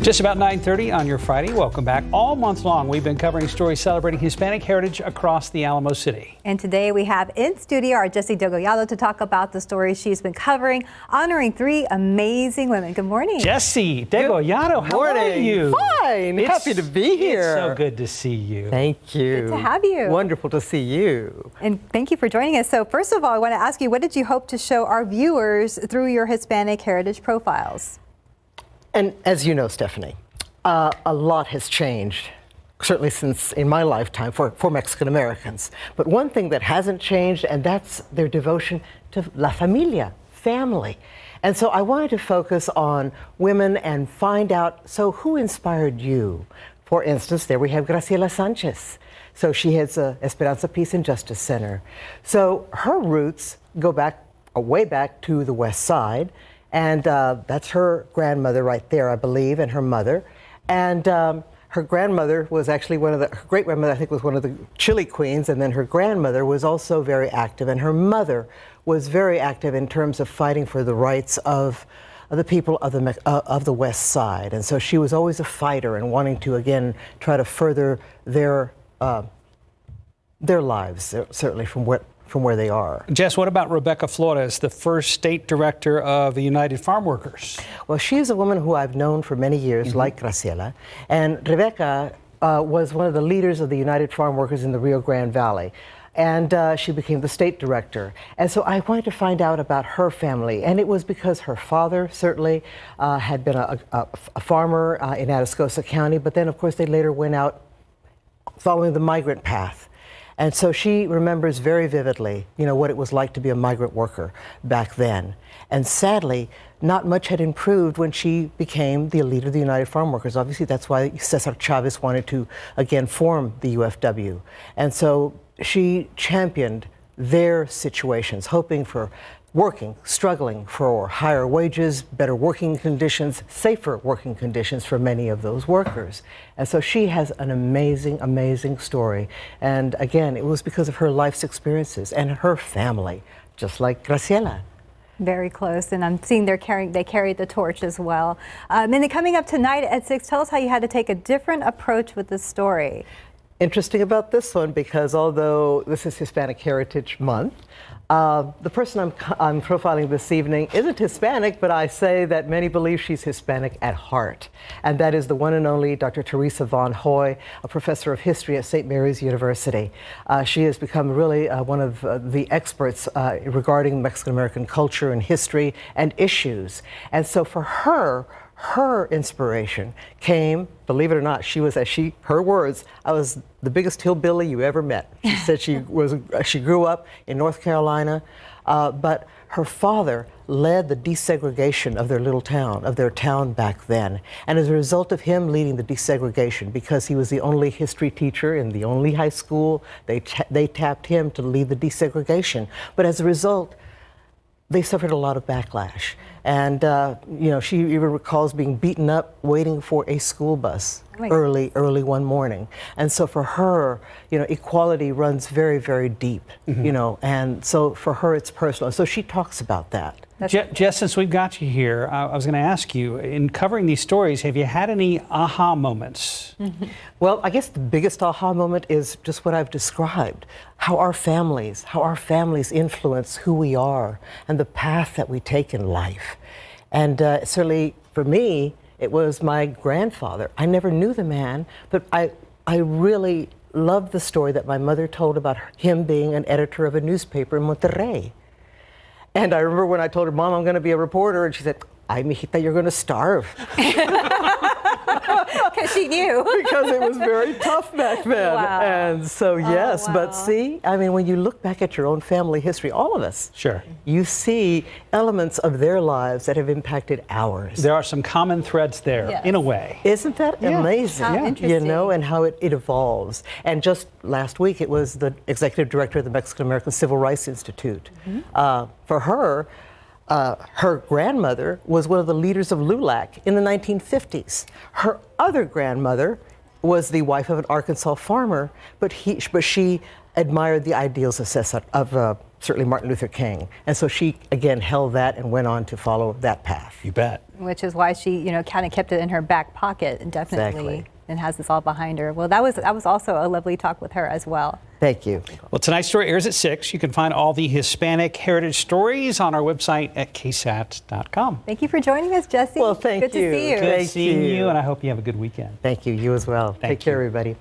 Just about 9:30 on your Friday. Welcome back. All month long, we've been covering stories celebrating Hispanic heritage across the Alamo City. And today we have in studio our Jessie Degollado to talk about the stories she's been covering, honoring three amazing women. Good morning. Jessie Degollado, how are you? Fine. Happy to be here. It's so good to see you. Thank you. Good to have you. Wonderful to see you. And thank you for joining us. So first of all, I want to ask you, what did you hope to show our viewers through your Hispanic heritage profiles? And as you know, Stephanie, a lot has changed, certainly since in my lifetime for Mexican Americans. But one thing that hasn't changed, and that's their devotion to la familia, family. And so I wanted to focus on women and find out, so who inspired you? For instance, there we have Graciela Sanchez. So she heads Esperanza Peace and Justice Center. So her roots go back, way back to the West Side. And that's her grandmother right there, I believe, and her mother. And her grandmother was actually her great-grandmother, I think, was one of the Chili Queens, and then her grandmother was also very active, and her mother was very active in terms of fighting for the rights of the people of the West Side. And so she was always a fighter and wanting to, again, try to further their lives, certainly from where they are. Jess, what about Rebecca Flores, the first state director of the United Farm Workers? Well, she's a woman who I've known for many years, like Graciela. And Rebecca was one of the leaders of the United Farm Workers in the Rio Grande Valley. And she became the state director. And so I wanted to find out about her family. And it was because her father certainly had been a farmer in Atascosa County, but then of course they later went out following the migrant path. And so she remembers very vividly, what it was like to be a migrant worker back then. And sadly, not much had improved when she became the leader of the United Farm Workers. Obviously, that's why Cesar Chavez wanted to, again, form the UFW. And so she championed their situations, hoping for struggling for higher wages, better working conditions, safer working conditions for many of those workers. And so she has an amazing, amazing story. And again, it was because of her life's experiences and her family, just like Graciela. Very close, and I'm seeing they carried the torch as well. And then coming up tonight at 6, tell us how you had to take a different approach with this story. Interesting about this one, because although this is Hispanic Heritage Month, the person I'm profiling this evening isn't Hispanic, but I say that many believe she's Hispanic at heart. And that is the one and only Dr. Theresa Von Hoy, a professor of history at St. Mary's University. She has become really one of the experts regarding Mexican American culture and history and issues. And so for her inspiration came, believe it or not, her words, I was the biggest hillbilly you ever met. She said she grew up in North Carolina, but her father led the desegregation of their town back then. And as a result of him leading the desegregation, because he was the only history teacher in the only high school, they tapped him to lead the desegregation. But as a result, they suffered a lot of backlash. And, she even recalls being beaten up waiting for a school bus early one morning. And so for her, equality runs very, very deep, and so for her it's personal. So she talks about that. Jess, since we've got you here, I was going to ask you, in covering these stories, have you had any aha moments? Well, I guess the biggest aha moment is just what I've described, how our families influence who we are and the path that we take in life. And certainly for me, it was my grandfather. I never knew the man, but I really loved the story that my mother told about him being an editor of a newspaper in Monterrey. And I remember when I told her, Mom, I'm going to be a reporter, and she said, ay, mijita, you're going to starve. Because she knew. Because it was very tough back then. Wow. And so, yes, wow. But see, when you look back at your own family history, all of us, sure, you see elements of their lives that have impacted ours. There are some common threads there, yes, in a way. Isn't that amazing? How interesting. And how it evolves. And just last week, it was the executive director of the Mexican American Civil Rights Institute. For her, her grandmother was one of the leaders of LULAC in the 1950s. Her other grandmother was the wife of an Arkansas farmer, but she admired the ideals of certainly Martin Luther King. And so she, again, held that and went on to follow that path. You bet. which is why she, kind of kept it in her back pocket indefinitely. Exactly. And has this all behind her. Well, that was also a lovely talk with her as well. Thank you. Well, tonight's story airs at 6. You can find all the Hispanic heritage stories on our website at ksat.com. Thank you for joining us, Jessie. Well, thank Good you. to see you. Good Thank seeing you. you, and I hope you have a good weekend. Thank you. You as well. Thank Take care, you. everybody.